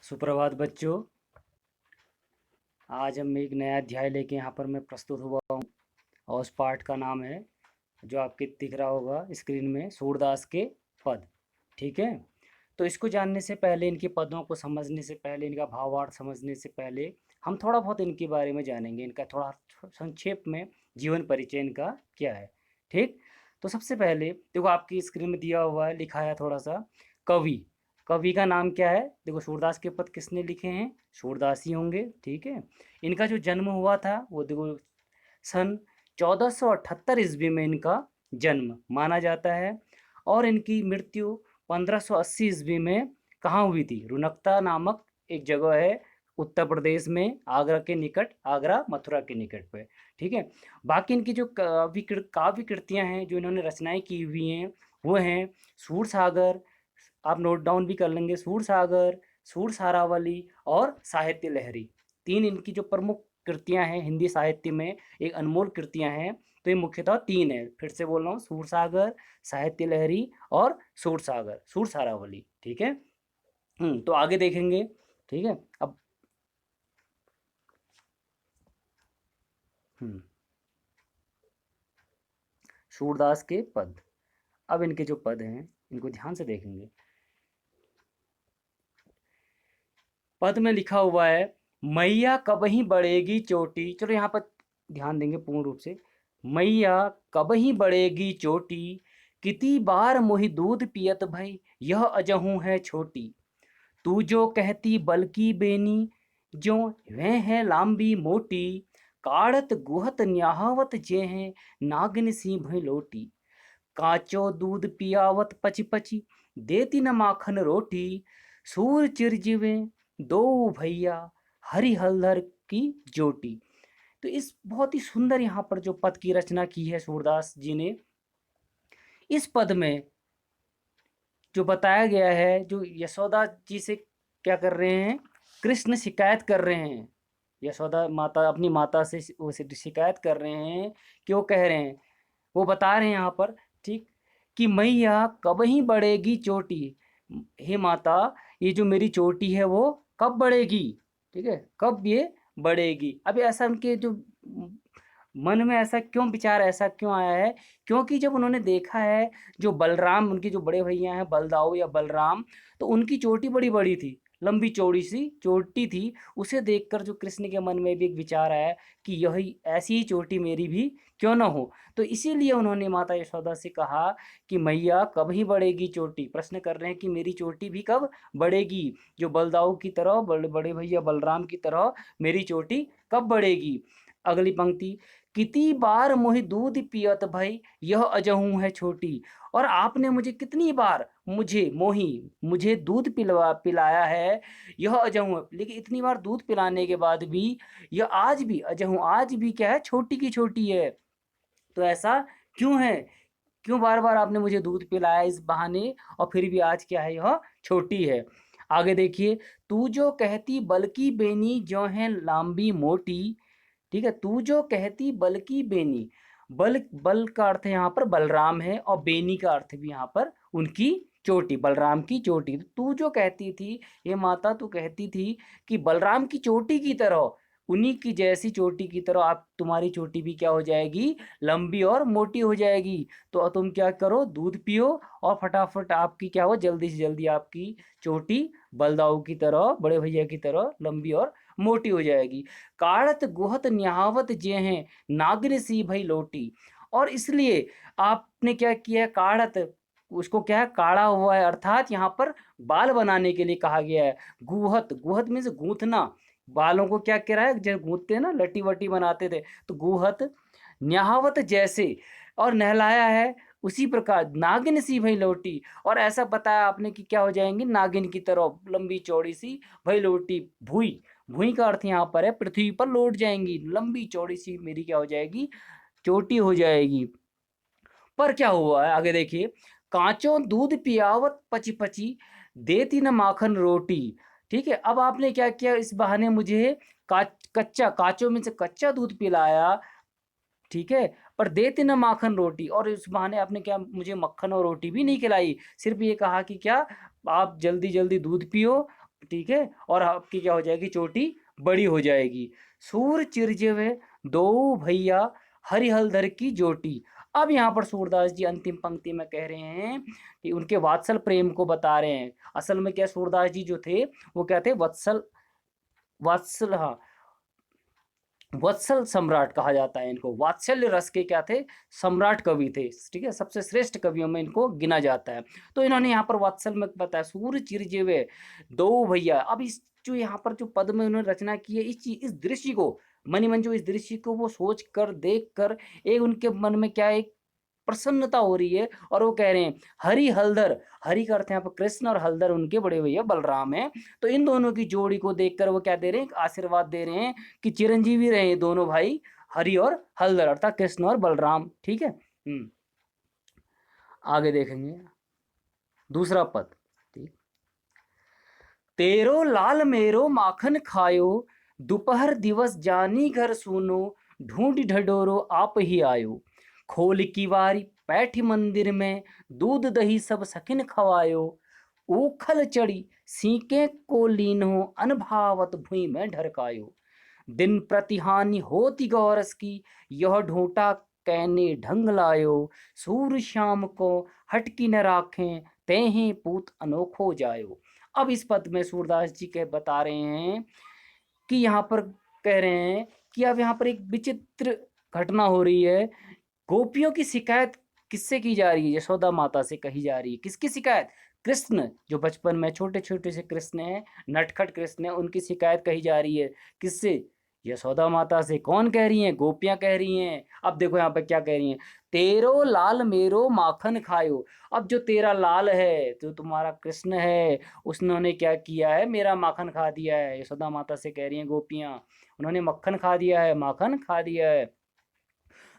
सुप्रभात बच्चों। आज हम एक नया अध्याय लेके यहाँ पर मैं प्रस्तुत हुआ हूँ और उस पाठ का नाम है जो आपके दिख रहा होगा स्क्रीन में, सूरदास के पद। ठीक है, तो इसको जानने से पहले, इनके पदों को समझने से पहले, इनका भावार्थ समझने से पहले हम थोड़ा बहुत इनके बारे में जानेंगे। इनका थोड़ा संक्षेप में जीवन परिचय इनका क्या है। ठीक, तो सबसे पहले देखो आपकी स्क्रीन में दिया हुआ है, लिखा है थोड़ा सा कवि। कवि का नाम क्या है? देखो, सूरदास के पद किसने लिखे हैं? सूरदास ही होंगे। ठीक है, इनका जो जन्म हुआ था वो देखो सन 1478 ईस्वी में इनका जन्म माना जाता है और इनकी मृत्यु 1580 ईस्वी में कहाँ हुई थी? रुनकता नामक एक जगह है उत्तर प्रदेश में, आगरा के निकट, आगरा मथुरा के निकट पे। ठीक है, बाकी इनकी जो काव्य कृतियाँ हैं जो इन्होंने रचनाएं की हुई हैं वो हैं सूर सागर, आप नोट डाउन भी कर लेंगे, सूर सागर, सूर सारावली और साहित्य लहरी। तीन इनकी जो प्रमुख कृतियां हैं हिंदी साहित्य में, एक अनमोल कृतियां हैं, तो ये मुख्यतः तीन है। फिर से बोल रहा हूँ, सूर सागर, साहित्य लहरी और सूर सागर, सूर सारावली। ठीक है, तो आगे देखेंगे। ठीक है, अब सूरदास के पद। अब इनके जो पद हैं इनको ध्यान से देखेंगे। पद में लिखा हुआ है, मैया कबही बढ़ेगी चोटी। चलो यहाँ पर ध्यान देंगे पूर्ण रूप से। मैया कबही बढ़ेगी चोटी, कितनी बार मोहि दूध पियत भई, यह अजहू है छोटी। तू जो कहती बल्कि बेनी, जो वह है लांबी मोटी। काढ़त गुहत न्याहावत जे हैं, नागिन सी भई लोटी। काचो दूध पियावत पची पची, देती न माखन रोटी। सूर चिरजिवे दो भैया, हरि हलधर की जोटी। तो इस बहुत ही सुंदर यहाँ पर जो पद की रचना की है सूरदास जी ने, इस पद में जो बताया गया है, जो यशोदा जी से क्या कर रहे हैं? कृष्ण शिकायत कर रहे हैं। यशोदा माता अपनी माता से वो शिकायत कर रहे हैं कि वो कह रहे हैं, वो बता रहे हैं यहाँ पर, ठीक, कि मैया कब ही बढ़ेगी चोटी। हे माता, ये जो मेरी चोटी है वो कब बढ़ेगी? ठीक है, कब ये बढ़ेगी? अब ऐसा उनके जो मन में ऐसा क्यों विचार, ऐसा क्यों आया है? क्योंकि जब उन्होंने देखा है जो बलराम, उनके जो बड़े भैया हैं बलदाऊ या बलराम, तो उनकी चोटी बड़ी बड़ी थी, लंबी चौड़ी सी चोटी थी। उसे देखकर जो कृष्ण के मन में भी एक विचार आया कि यही ऐसी ही चोटी मेरी भी क्यों ना हो। तो इसीलिए उन्होंने माता यशोदा से कहा कि मैया कब ही बढ़ेगी चोटी। प्रश्न कर रहे हैं कि मेरी चोटी भी कब बढ़ेगी, जो बलदाऊ की तरह, बड़े बड़े भैया बलराम की तरह मेरी चोटी कब बढ़ेगी। अगली पंक्ति, कितनी बार मोहि दूध पियत भई, यह अजहू है छोटी। और आपने मुझे कितनी बार, मुझे दूध पिलाया है, यह अजहू है। लेकिन इतनी बार दूध पिलाने के बाद भी यह आज भी अजहू, आज भी क्या है? छोटी की छोटी है। तो ऐसा क्यों है? क्यों बार बार आपने मुझे दूध पिलाया इस बहाने, और फिर भी आज क्या है? यह छोटी है। आगे देखिए, तू जो कहती बल्कि बेनी, जो है लांबी मोटी। ठीक है, तू जो कहती बल्कि बेनी, बल का अर्थ है यहाँ पर बलराम है, और बेनी का अर्थ भी यहाँ पर उनकी चोटी, बलराम की चोटी। तू जो कहती थी, ये माता तू कहती थी कि बलराम की चोटी की तरह, उन्हीं की जैसी चोटी की तरह आप, तुम्हारी चोटी भी क्या हो जाएगी? लंबी और मोटी हो जाएगी। तो तुम क्या करो? दूध पियो और फटाफट आपकी क्या हो, जल्दी से जल्दी आपकी चोटी बलदाऊ की तरह, बड़े भैया की तरह लंबी और मोटी हो जाएगी। काढ़त गुहत न्याहावत जे हैं, नागिन सी भई लोटी। और इसलिए आपने क्या किया? काढ़त, उसको क्या है? काढ़ा हुआ है, अर्थात यहाँ पर बाल बनाने के लिए कहा गया है। गुहत, गुहत मीन्स गूंथना, बालों को क्या कह रहा है? जब गूंथते हैं ना, लटी वटी बनाते थे, तो गुहत, न्याहावत जैसे, और नहलाया है उसी प्रकार, नागिन सी भई लोटी। और ऐसा बताया आपने कि क्या हो जाएंगी? नागिन की तरह लंबी चौड़ी सी भई लोटी। भूई, भूई का अर्थ यहाँ पर है पृथ्वी पर लौट जाएंगी, लंबी चौड़ी सी मेरी क्या हो जाएगी? चोटी हो जाएगी। पर क्या हुआ है? आगे देखिए, कांचों दूध पियावत पची पची, देती न माखन रोटी। ठीक है, अब आपने क्या किया? इस बहाने मुझे कच्चा, काचों में से कच्चा दूध पिलाया, ठीक है, पर देते न माखन रोटी। और इस बहाने आपने क्या, मुझे मक्खन और रोटी भी नहीं खिलाई। सिर्फ ये कहा कि क्या, आप जल्दी जल्दी दूध पियो, ठीक है, और आपकी क्या हो जाएगी, चोटी बड़ी हो जाएगी। सूर चिरजिवे दो भैया हरि हलधर की जोटी। अब यहाँ पर सूरदास जी अंतिम पंक्ति में कह रहे हैं कि उनके वात्सल प्रेम को बता रहे हैं। असल में क्या, सूरदास जी जो थे वो क्या थे, वत्सल, वात्सल, हाँ, वत्सल सम्राट कहा जाता है इनको। वात्सल्य रस के क्या थे, सम्राट कवि थे, ठीक है, सबसे श्रेष्ठ कवियों में इनको गिना जाता है। तो इन्होंने यहाँ पर वात्सल में बताया, सूर्य चिरजीवे दो भैया। अब इस जो यहाँ पर जो पद में उन्होंने रचना की है, इस चीज, इस दृश्य को, मनी मन जो इस दृश्य को वो सोच कर, देख कर, एक उनके मन में क्या, एक प्रसन्नता हो रही है, और वो कह रहे हैं हरि हलधर, हरि का अर्थ यहाँ पर कृष्ण, और हलधर उनके बड़े भैया बलराम है। तो इन दोनों की जोड़ी को देखकर वो क्या दे रहे हैं, आशीर्वाद दे रहे हैं कि चिरंजीवी रहे दोनों भाई, हरि और हलधर, अर्थात कृष्ण और बलराम। ठीक है। आगे देखेंगे दूसरा पद। ठीक, तेरो लाल मेरो माखन खायो, दोपहर दिवस जानी घर सुनो, ढूंढ ढडोरो आप ही आयो, खोल की वारी पैठी मंदिर में, दूध दही सब सकिन खवायो, ऊखल चढ़ी सीके को लीनो, अनभावत भुई में ढरकायो, दिन प्रतिहानि होती गौरस की, यह ढूंढा कैने ढंग लायो, सूर श्याम को हटकी न राखें, तेहे पूत अनोखो जायो। अब इस पद में सूरदास जी के बता रहे हैं कि यहाँ पर कह रहे हैं कि अब यहाँ पर एक विचित्र घटना हो रही है। गोपियों की शिकायत किससे की जा रही है, यशोदा माता से कही जा रही है। किसकी शिकायत, कृष्ण, जो बचपन में छोटे छोटे से कृष्ण है, नटखट कृष्ण है, उनकी शिकायत कही जा रही है। किससे, यशोदा माता से। कौन कह रही हैं, गोपियां कह रही हैं। अब देखो यहाँ पे क्या कह रही हैं, तेरो लाल मेरो माखन खायो। अब जो तेरा लाल है, जो तुम्हारा कृष्ण है, उसने क्या किया है, मेरा माखन खा दिया है। यशोदा माता से कह रही हैं गोपियां, उन्होंने मक्खन खा दिया है, माखन खा दिया है।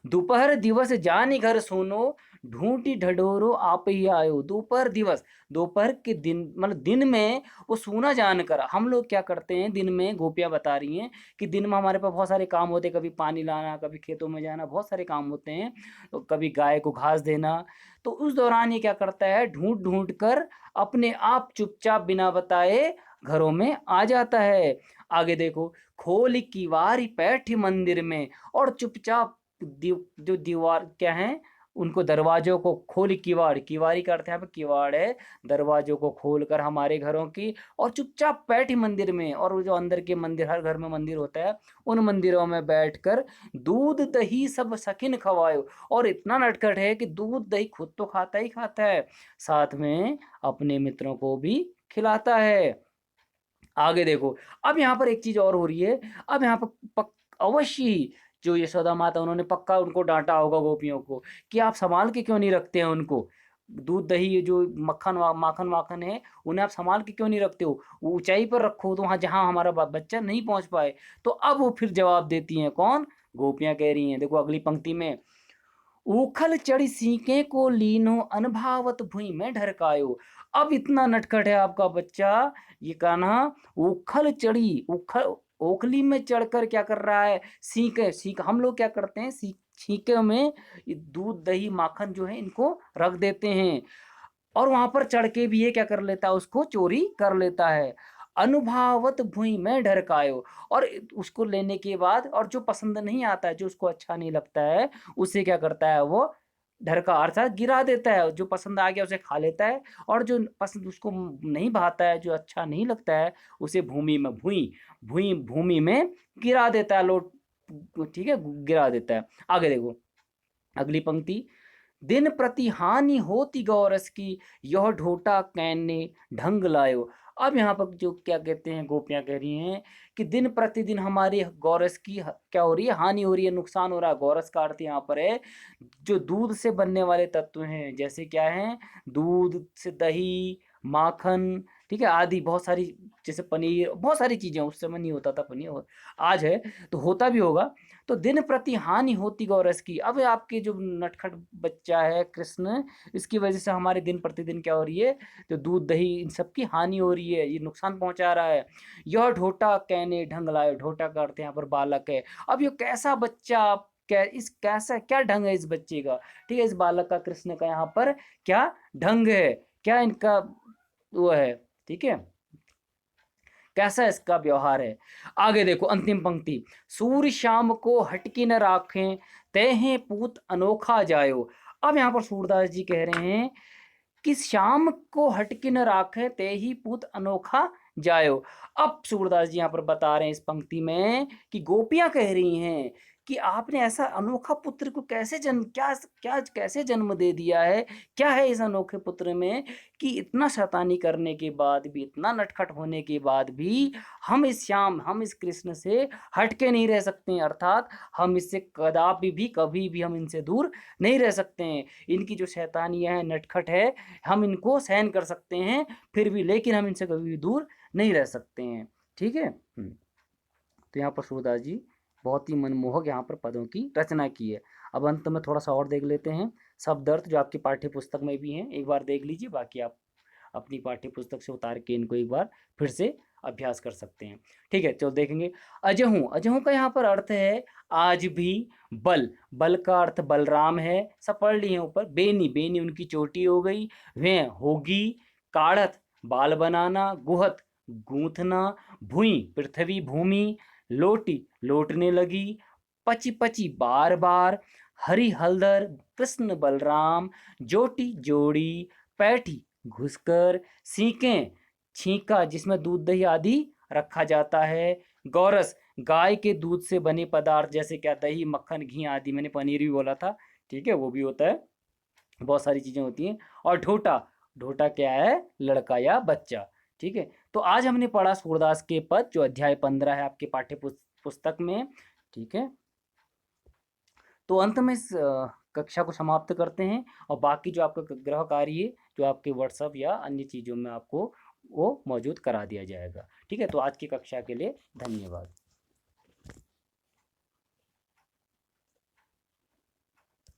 दोपहर दिवस जानी घर सोनो, ढूंढी ढडोरो आप ही आयो। दोपहर दिवस, दोपहर के दिन, मतलब दिन में वो सोना जानकर, हम लोग क्या करते हैं दिन में, गोपियां बता रही हैं कि दिन में हमारे पास बहुत सारे काम होते हैं, कभी पानी लाना, कभी खेतों में जाना, बहुत सारे काम होते हैं, तो कभी गाय को घास देना। तो उस दौरान ये क्या करता है, ढूंढ ढूंढ कर अपने आप चुपचाप बिना बताए घरों में आ जाता है। आगे देखो, खोल की वारी पैठी मंदिर में, और चुपचाप जो दीवार क्या है, उनको दरवाजों को खोल, किवाड़, किवाड़ी का अर्थ यहाँ पे किवाड़ है, दरवाजों को खोलकर हमारे घरों की, और चुपचाप बैठी मंदिर में, और वो जो अंदर के मंदिर, हर घर में मंदिर होता है, उन मंदिरों में बैठकर दूध दही सब सखिन खवायो। और इतना नटखट है कि दूध दही खुद तो खाता ही खाता है, साथ में अपने मित्रों को भी खिलाता है। आगे देखो, अब यहाँ पर एक चीज और हो रही है। अब यहाँ पर अवश्य ही जो यशोदा माता, उन्होंने पक्का उनको डांटा होगा गोपियों को कि आप संभाल के क्यों नहीं रखते हैं उनको, दूध दही, ये जो मक्खन माखन वाखन है, उन्हें आप संभाल के क्यों नहीं रखते हो, ऊंचाई पर रखो, तो वहां जहां हमारा बच्चा नहीं पहुंच पाए। तो अब वो फिर जवाब देती हैं, कौन, गोपियां कह रही हैं। देखो अगली पंक्ति में, ऊखल चढ़ी सीके को लीनो, अनभावत भुई में ढरकायो। अब इतना नटखट है आपका बच्चा, ये कान्हा, उखल चढ़ी, उखल, ओखली में चढ़कर क्या कर रहा है, सीके, सीक, हम लोग क्या करते हैं, छीके में दूध दही माखन जो है इनको रख देते हैं, और वहां पर चढ़ के भी ये क्या कर लेता है, उसको चोरी कर लेता है। अनुभावत भुई में ढरकायो, और उसको लेने के बाद, और जो पसंद नहीं आता है, जो उसको अच्छा नहीं लगता है, उसे क्या करता है वो, ढरका अर्थात गिरा देता है। जो पसंद आ गया उसे खा लेता है, और जो पसंद उसको नहीं भाता है, जो अच्छा नहीं लगता है, उसे भूमि में, भूमि में गिरा देता है, लोट, ठीक है, गिरा देता है। आगे देखो अगली पंक्ति, दिन प्रति हानि होती गौरस की, यह ढोटा कैने ढंग लायो। अब यहाँ पर जो क्या कहते हैं, गोपियां कह रही हैं कि दिन प्रतिदिन हमारी गौरस की क्या हो रही है, हानि हो रही है, नुकसान हो रहा है। गौरस का अर्थ यहाँ पर है जो दूध से बनने वाले तत्व हैं, जैसे क्या है, दूध से दही, माखन, ठीक है, आदि बहुत सारी, जैसे पनीर, बहुत सारी चीजें, उस समय नहीं होता था पनीर, आज है तो होता भी होगा। तो दिन प्रति हानि होती गौरस की। अब आपके जो नटखट बच्चा है कृष्ण, इसकी वजह से हमारे दिन प्रतिदिन क्या हो रही है, जो दूध दही, इन सब की हानि हो रही है, ये नुकसान पहुंचा रहा है। यह ढोटा कहने ढंग लाए, ढोटा का अर्थ यहाँ पर बालक है। अब ये कैसा बच्चा, क्या इस, कैसा क्या ढंग है इस बच्चे का, ठीक है, इस बालक का, कृष्ण का यहाँ पर क्या ढंग है, क्या इनका वो है, ठीक है। कैसा इसका व्यवहार है। आगे देखो अंतिम पंक्ति, सूर्य शाम को हटकी न राखें, तेहें पूत अनोखा जायो। अब यहाँ पर सूरदास जी कह रहे हैं कि शाम को हटके न राखे ते ही पूत अनोखा जायो। अब सूरदास जी यहाँ पर बता रहे हैं इस पंक्ति में कि गोपियां कह रही हैं कि आपने ऐसा अनोखा पुत्र को कैसे जन्म क्या क्या कैसे जन्म दे दिया है, क्या है इस अनोखे पुत्र में कि इतना शैतानी करने के बाद भी, इतना नटखट होने के बाद भी हम इस कृष्ण से हटके नहीं रह सकते हैं, अर्थात हम इससे कदापि भी कभी भी हम इनसे दूर नहीं रह सकते हैं। इनकी जो शैतानियां है, नटखट है, हम इनको सहन कर सकते हैं फिर भी, लेकिन हम इनसे कभी भी दूर नहीं रह सकते हैं। ठीक है। तो यहाँ पर सूरदास जी बहुत ही मनमोहक यहाँ पर पदों की रचना की है। अब अंत में थोड़ा सा और देख लेते हैं शब्द अर्थ जो आपकी पाठ्य पुस्तक में भी हैं, एक बार देख लीजिए, बाकी आप अपनी पाठ्य पुस्तक से उतार के इनको एक बार फिर से अभ्यास कर सकते हैं। ठीक है, चलो देखेंगे। अजहू, अजहू का यहाँ पर अर्थ है आज भी। बल, बल का अर्थ बलराम है, सब पढ़ लिए ऊपर। बेनी, बेनी उनकी चोटी हो गई। वे होगी। काढ़त, बाल बनाना। गुहत, गूंथना। भुई, पृथ्वी भूमि। लोटी, लोटने लगी। पची, पची बार बार। हरि हलदर, कृष्ण बलराम। जोटी, जोड़ी। पैठी, घुसकर। सीकें, छींका जिसमें दूध दही आदि रखा जाता है। गौरस, गाय के दूध से बने पदार्थ जैसे क्या दही, मक्खन, घी आदि, मैंने पनीर भी बोला था, ठीक है, वो भी होता है, बहुत सारी चीजें होती हैं। और ढोटा, ढोटा क्या है, लड़का या बच्चा। ठीक है, तो आज हमने पढ़ा सूरदास के पद जो अध्याय 15 है आपके पाठ्य पुस्तक में। ठीक है, तो अंत में इस कक्षा को समाप्त करते हैं और बाकी जो आपका गृह कार्य है जो आपके व्हाट्सएप या अन्य चीज़ों में आपको वो मौजूद करा दिया जाएगा। ठीक है, तो आज की कक्षा के लिए धन्यवाद।